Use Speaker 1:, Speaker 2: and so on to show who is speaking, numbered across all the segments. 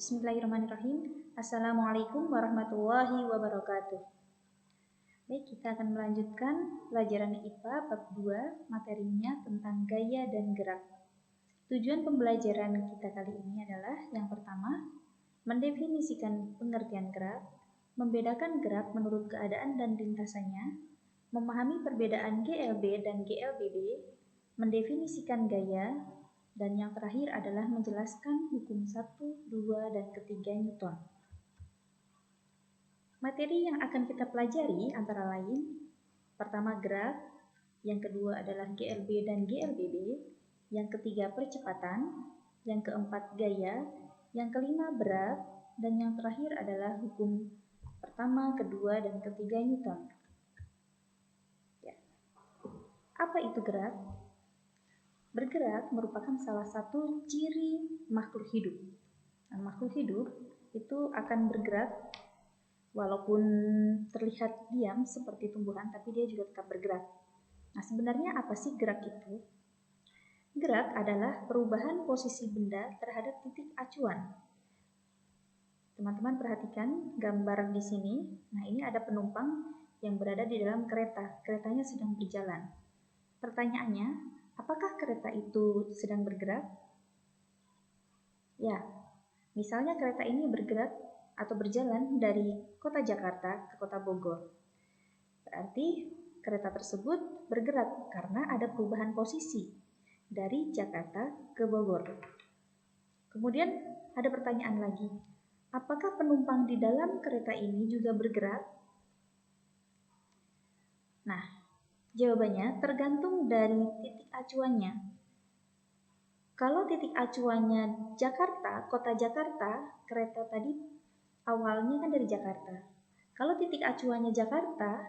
Speaker 1: Bismillahirrahmanirrahim. Assalamualaikum warahmatullahi wabarakatuh. Baik, kita akan melanjutkan pelajaran IPA bab 2, materinya tentang gaya dan gerak. Tujuan pembelajaran kita kali ini adalah yang pertama, mendefinisikan pengertian gerak, membedakan gerak menurut keadaan dan lintasannya, memahami perbedaan GLB dan GLBB, mendefinisikan gaya, dan yang terakhir adalah menjelaskan hukum 1, 2, dan ketiga Newton. Materi yang akan kita pelajari antara lain, pertama gerak, yang kedua adalah GLB dan GLBB, yang ketiga percepatan, yang keempat gaya, yang kelima berat, dan yang terakhir adalah hukum pertama, kedua, dan ketiga Newton. Ya. Apa itu gerak? Bergerak merupakan salah satu ciri makhluk hidup. Nah, makhluk hidup itu akan bergerak walaupun terlihat diam seperti tumbuhan, tapi dia juga tetap bergerak. Nah, sebenarnya apa sih gerak itu? Gerak adalah perubahan posisi benda terhadap titik acuan. Teman-teman perhatikan gambar di sini. Nah, ini ada penumpang yang berada di dalam kereta. Keretanya sedang berjalan. Pertanyaannya, apakah kereta itu sedang bergerak? Ya, misalnya kereta ini bergerak atau berjalan dari kota Jakarta ke kota Bogor. Berarti kereta tersebut bergerak karena ada perubahan posisi dari Jakarta ke Bogor. Kemudian ada pertanyaan lagi, apakah penumpang di dalam kereta ini juga bergerak? Nah, jawabannya tergantung dari titik acuannya. Kalau titik acuannya Jakarta, kota Jakarta, kereta tadi awalnya kan dari Jakarta. Kalau titik acuannya Jakarta,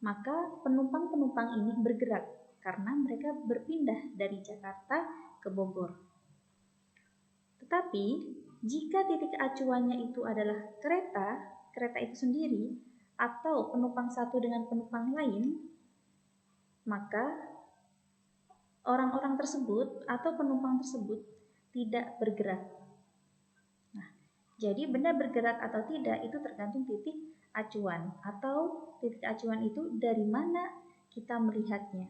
Speaker 1: maka penumpang-penumpang ini bergerak karena mereka berpindah dari Jakarta ke Bogor. Tetapi, jika titik acuannya itu adalah kereta itu sendiri, atau penumpang satu dengan penumpang lain, maka orang-orang tersebut atau penumpang tersebut tidak bergerak. Nah, jadi benda bergerak atau tidak itu tergantung titik acuan, atau titik acuan itu dari mana kita melihatnya.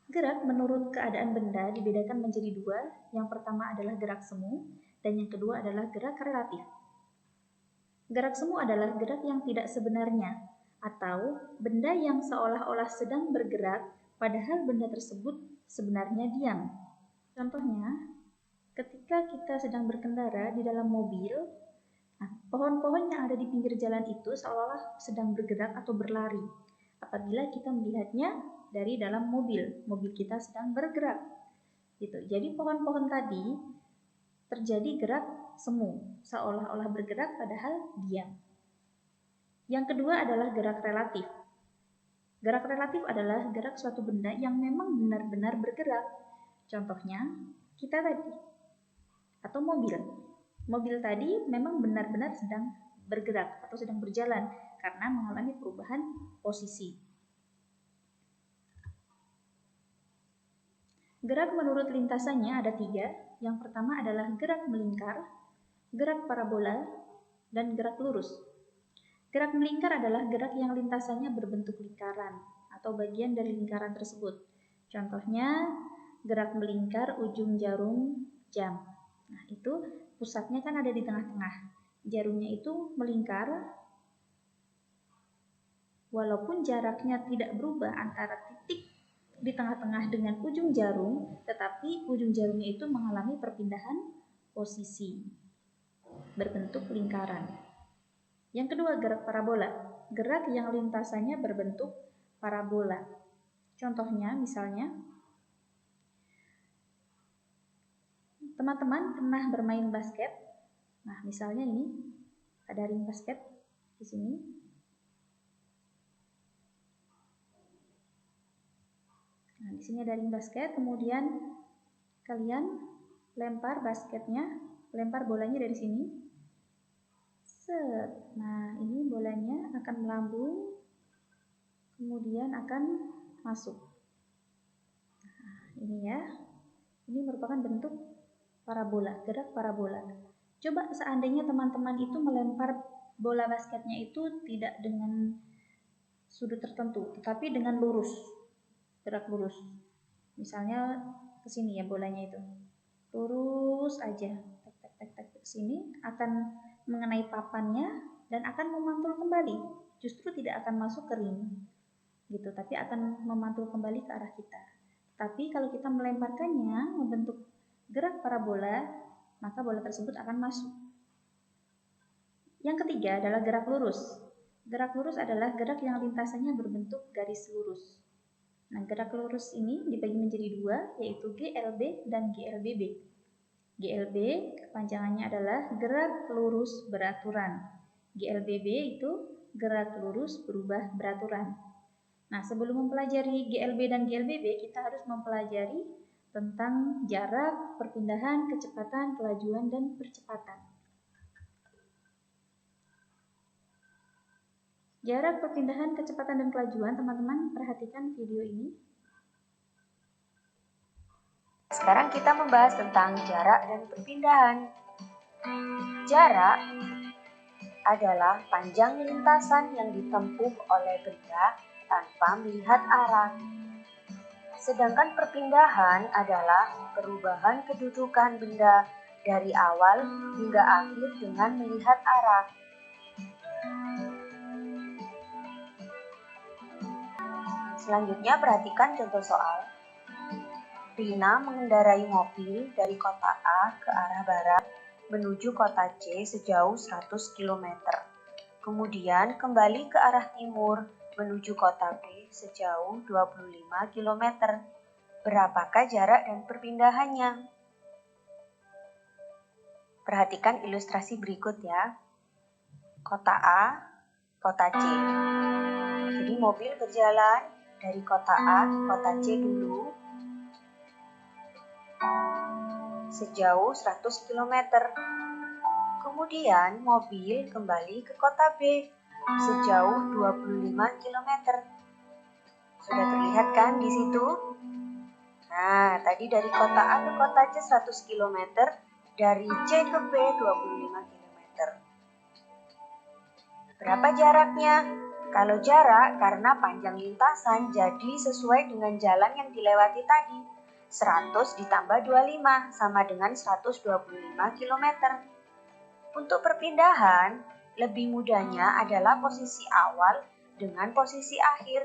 Speaker 1: Gerak menurut keadaan benda dibedakan menjadi dua. Yang pertama adalah gerak semu dan yang kedua adalah gerak relatif. Gerak semu adalah gerak yang tidak sebenarnya, atau benda yang seolah-olah sedang bergerak padahal benda tersebut sebenarnya diam. Contohnya, ketika kita sedang berkendara di dalam mobil, pohon-pohon yang ada di pinggir jalan itu seolah-olah sedang bergerak atau berlari. Apabila kita melihatnya dari dalam mobil kita sedang bergerak. Gitu. Jadi pohon-pohon tadi terjadi gerak semu, seolah-olah bergerak padahal diam. Yang kedua adalah gerak relatif. Gerak relatif adalah gerak suatu benda yang memang benar-benar bergerak. Contohnya, kita tadi, atau mobil. Mobil tadi memang benar-benar sedang bergerak atau sedang berjalan karena mengalami perubahan posisi. Gerak menurut lintasannya ada 3. Yang pertama adalah gerak melingkar, gerak parabola, dan gerak lurus. Gerak melingkar adalah gerak yang lintasannya berbentuk lingkaran atau bagian dari lingkaran tersebut. Contohnya, gerak melingkar ujung jarum jam. Nah, itu pusatnya kan ada di tengah-tengah. Jarumnya itu melingkar walaupun jaraknya tidak berubah antara titik di tengah-tengah dengan ujung jarum, tetapi ujung jarumnya itu mengalami perpindahan posisi berbentuk lingkaran. Yang kedua, gerak parabola. Gerak yang lintasannya berbentuk parabola. Contohnya, misalnya, teman-teman pernah bermain basket. Nah, misalnya ini ada ring basket di sini. Nah, di sini ada ring basket, kemudian kalian lempar basketnya, lempar bolanya dari sini. Set. Nah, ini bolanya akan melambung, kemudian akan masuk. Nah, ini ya. Ini merupakan bentuk parabola, gerak parabola. Coba seandainya teman-teman itu melempar bola basketnya itu tidak dengan sudut tertentu, tetapi dengan lurus, gerak lurus. Misalnya ke sini ya bolanya itu. Lurus aja, tek ke sini akan mengenai papannya dan akan memantul kembali. Justru tidak akan masuk ke ring gitu, tapi akan memantul kembali ke arah kita. Tapi kalau kita melemparkannya membentuk gerak parabola, maka bola tersebut akan masuk. Yang ketiga adalah gerak lurus. Gerak lurus adalah gerak yang lintasannya berbentuk garis lurus. Nah, gerak lurus ini dibagi menjadi dua, yaitu GLB dan GLBB. GLB kepanjangannya adalah gerak lurus beraturan. GLBB itu gerak lurus berubah beraturan. Nah, sebelum mempelajari GLB dan GLBB, kita harus mempelajari tentang jarak, perpindahan, kecepatan, kelajuan, dan percepatan. Jarak, perpindahan, kecepatan, dan kelajuan, teman-teman perhatikan video ini.
Speaker 2: Sekarang kita membahas tentang jarak dan perpindahan. Jarak adalah panjang lintasan yang ditempuh oleh benda tanpa melihat arah. Sedangkan perpindahan adalah perubahan kedudukan benda dari awal hingga akhir dengan melihat arah. Selanjutnya perhatikan contoh soal. Rina mengendarai mobil dari kota A ke arah barat menuju kota C sejauh 100 km. Kemudian kembali ke arah timur menuju kota B sejauh 25 km. Berapakah jarak dan perpindahannya? Perhatikan ilustrasi berikut ya. Kota A, kota C. Jadi mobil berjalan dari kota A ke kota C dulu sejauh 100 km. Kemudian mobil kembali ke kota B sejauh 25 km. Sudah terlihat kan di situ? Nah, tadi dari kota A ke kota C 100 km, dari C ke B 25 km. Berapa jaraknya? Kalau jarak karena panjang lintasan jadi sesuai dengan jalan yang dilewati tadi. 100 ditambah 25 sama dengan 125 km. Untuk perpindahan, lebih mudahnya adalah posisi awal dengan posisi akhir.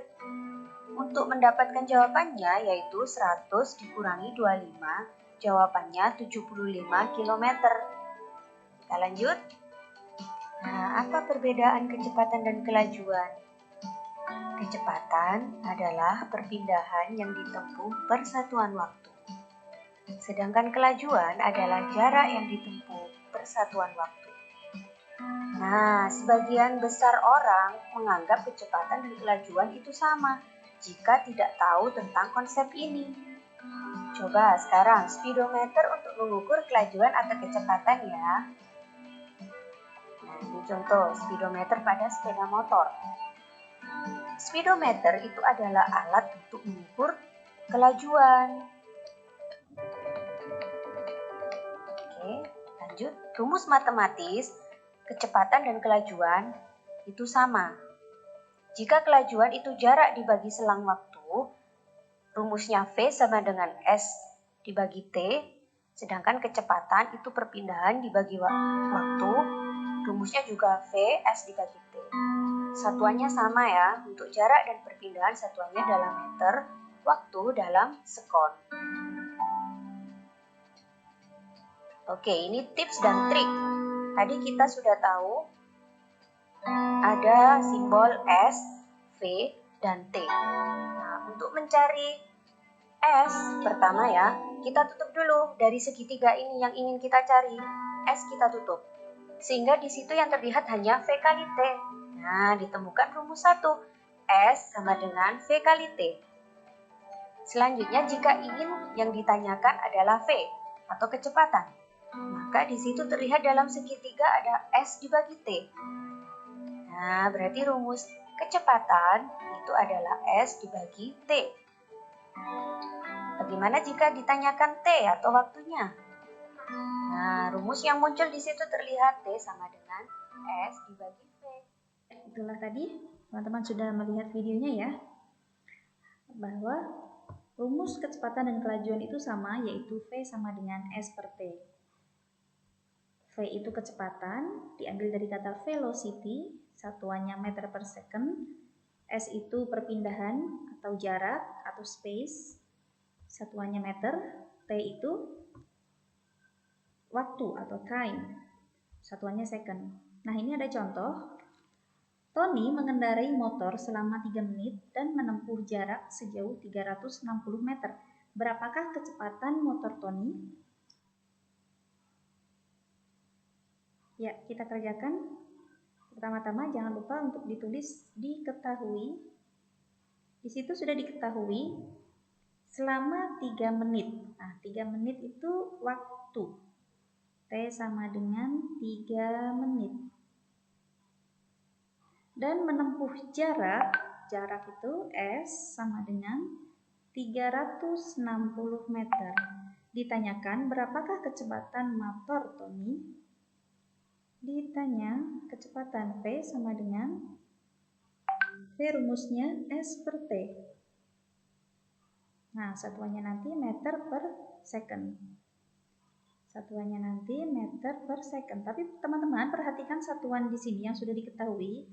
Speaker 2: Untuk mendapatkan jawabannya yaitu 100 dikurangi 25, jawabannya 75 km. Kita lanjut. Nah, apa perbedaan kecepatan dan kelajuan? Kecepatan adalah perpindahan yang ditempuh per satuan waktu. Sedangkan kelajuan adalah jarak yang ditempuh per satuan waktu. Nah, sebagian besar orang menganggap kecepatan dan kelajuan itu sama jika tidak tahu tentang konsep ini. Coba sekarang speedometer untuk mengukur kelajuan atau kecepatan ya. Nah, ini contoh speedometer pada sepeda motor. Speedometer itu adalah alat untuk mengukur kelajuan. Oke, lanjut. Rumus matematis, kecepatan dan kelajuan itu sama. Jika kelajuan itu jarak dibagi selang waktu, rumusnya V sama dengan S dibagi T, sedangkan kecepatan itu perpindahan dibagi waktu, rumusnya juga V, S dibagi T. Satuannya sama ya, untuk jarak dan perpindahan satuannya dalam meter, waktu dalam sekon. Oke, ini tips dan trik. Tadi kita sudah tahu ada simbol S, V, dan T. Nah, untuk mencari S, pertama ya, kita tutup dulu dari segitiga ini yang ingin kita cari. S kita tutup. Sehingga di situ yang terlihat hanya V kali T. Nah, ditemukan rumus 1. S sama dengan V kali T. Selanjutnya, jika ingin yang ditanyakan adalah V atau kecepatan, maka di situ terlihat dalam segitiga ada S dibagi T. Nah, berarti rumus kecepatan itu adalah S dibagi T. Bagaimana jika ditanyakan T atau waktunya? Nah, rumus yang muncul di situ terlihat T sama dengan S dibagi V.
Speaker 1: Itulah tadi, teman-teman sudah melihat videonya ya, bahwa rumus kecepatan dan kelajuan itu sama, yaitu V sama dengan S per T. V itu kecepatan, diambil dari kata velocity, satuannya meter per second. S itu perpindahan atau jarak atau space, satuannya meter. T itu waktu atau time, satuannya second. Nah, ini ada contoh. Tony mengendarai motor selama 3 menit dan menempuh jarak sejauh 360 meter. Berapakah kecepatan motor Tony? Ya, kita kerjakan. Pertama-tama jangan lupa untuk ditulis diketahui. Di situ sudah diketahui selama 3 menit. Nah, 3 menit itu waktu. T sama dengan 3 menit. Dan menempuh jarak itu S sama dengan 360 meter. Ditanyakan berapakah kecepatan motor Tony? Ditanya kecepatan V sama dengan V rumusnya S per T. Nah, satuannya nanti meter per second. Satuannya nanti meter per second. Tapi teman-teman perhatikan satuan di sini yang sudah diketahui.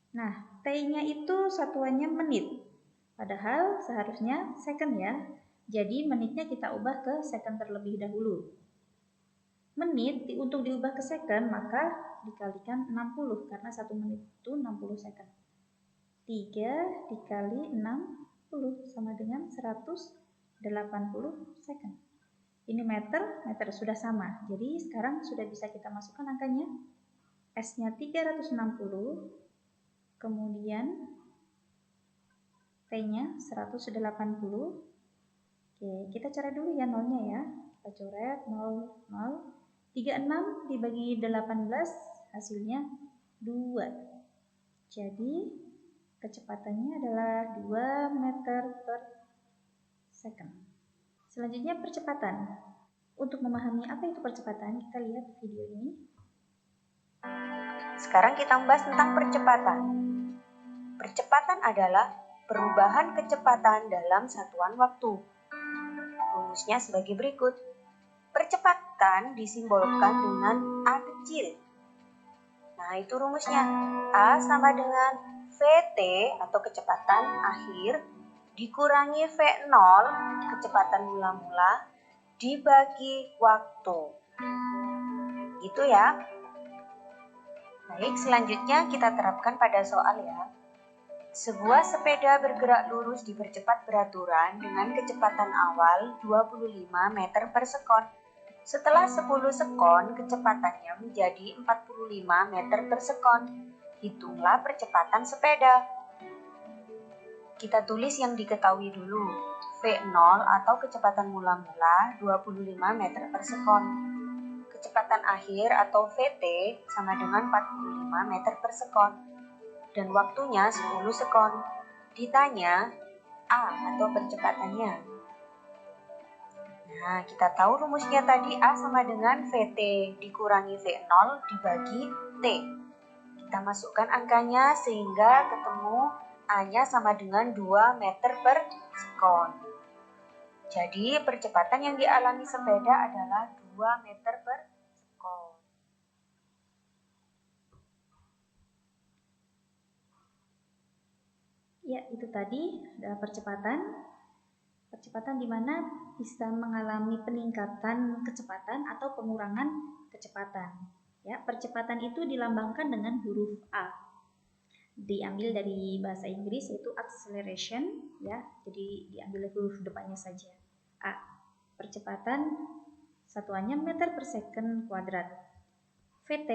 Speaker 1: Nah, T-nya itu satuannya menit. Padahal seharusnya second ya. Jadi menitnya kita ubah ke second terlebih dahulu. Menit untuk diubah ke second maka dikalikan 60 karena 1 menit itu 60 second. 3 dikali 60 sama dengan 180 second. Ini meter sudah sama. Jadi sekarang sudah bisa kita masukkan angkanya. S-nya 360, kemudian T-nya 180. Oke, kita coret dulu ya nolnya ya. Kita coret 0, 0. 36 dibagi 18 hasilnya 2. Jadi kecepatannya adalah 2 meter per second. Selanjutnya percepatan. Untuk memahami apa itu percepatan, kita lihat video ini.
Speaker 2: Sekarang kita membahas tentang percepatan. Percepatan adalah perubahan kecepatan dalam satuan waktu. Rumusnya sebagai berikut. Percepatan disimbolkan dengan A kecil. Nah, itu rumusnya. A sama dengan VT atau kecepatan akhir dikurangi V0 kecepatan mula-mula dibagi waktu. Gitu ya. Baik, selanjutnya kita terapkan pada soal ya. Sebuah sepeda bergerak lurus dipercepat beraturan dengan kecepatan awal 25 meter per sekon. Setelah 10 sekon, kecepatannya menjadi 45 meter per sekon. Hitunglah percepatan sepeda. Kita tulis yang diketahui dulu. V0 atau kecepatan mula-mula 25 meter per sekon. Kecepatan akhir atau VT sama dengan 45 meter per sekon. Dan waktunya 10 sekon. Ditanya A atau percepatannya. Nah, kita tahu rumusnya tadi A sama dengan VT dikurangi V0 dibagi T. Kita masukkan angkanya sehingga ketemu A-nya sama dengan 2 meter per sekon. Jadi percepatan yang dialami sepeda adalah 2 meter per sekon.
Speaker 1: Ya, itu tadi adalah percepatan. Percepatan di mana bisa mengalami peningkatan kecepatan atau pengurangan kecepatan. Ya, percepatan itu dilambangkan dengan huruf A. Diambil dari bahasa Inggris yaitu acceleration ya. Jadi diambil huruf depannya saja. A. Percepatan satuannya meter per second kuadrat. VT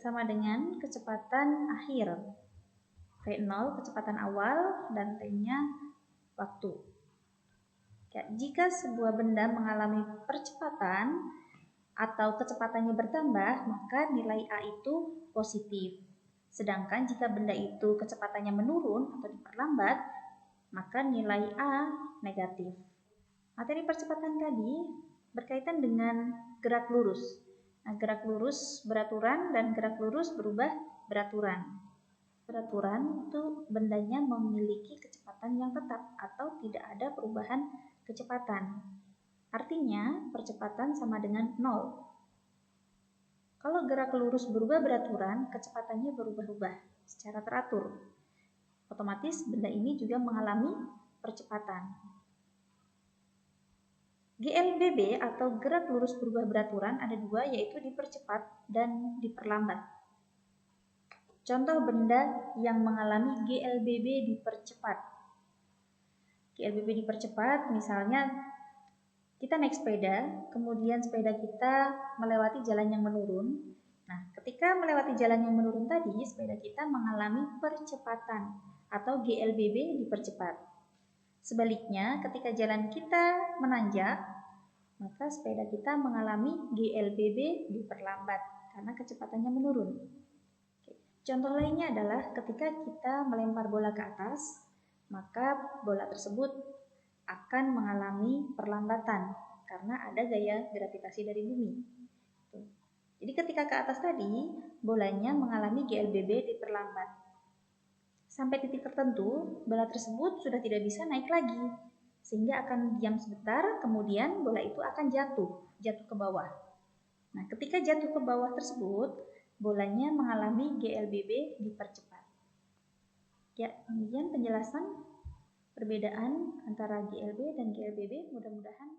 Speaker 1: sama dengan kecepatan akhir. V0 kecepatan awal dan T-nya waktu. Ya, jika sebuah benda mengalami percepatan atau kecepatannya bertambah, maka nilai A itu positif. Sedangkan jika benda itu kecepatannya menurun atau diperlambat, maka nilai A negatif. Materi percepatan tadi berkaitan dengan gerak lurus. Nah, gerak lurus beraturan dan gerak lurus berubah beraturan. Beraturan itu bendanya memiliki kecepatan yang tetap atau tidak ada perubahan kecepatan. Artinya, percepatan sama dengan 0. Kalau gerak lurus berubah beraturan, kecepatannya berubah-ubah secara teratur. Otomatis benda ini juga mengalami percepatan. GLBB atau gerak lurus berubah beraturan ada dua, yaitu dipercepat dan diperlambat. Contoh benda yang mengalami GLBB dipercepat. GLBB dipercepat misalnya kita naik sepeda, kemudian sepeda kita melewati jalan yang menurun. Nah, ketika melewati jalan yang menurun tadi, sepeda kita mengalami percepatan atau GLBB dipercepat. Sebaliknya, ketika jalan kita menanjak, maka sepeda kita mengalami GLBB diperlambat karena kecepatannya menurun. Contoh lainnya adalah ketika kita melempar bola ke atas, maka bola tersebut akan mengalami perlambatan karena ada gaya gravitasi dari bumi. Jadi ketika ke atas tadi, bolanya mengalami GLBB diperlambat. Sampai titik tertentu, bola tersebut sudah tidak bisa naik lagi, sehingga akan diam sebentar, kemudian bola itu akan jatuh ke bawah. Nah, ketika jatuh ke bawah tersebut, bolanya mengalami GLBB dipercepat. Ya, kemudian penjelasan perbedaan antara GLB dan GLBB mudah-mudahan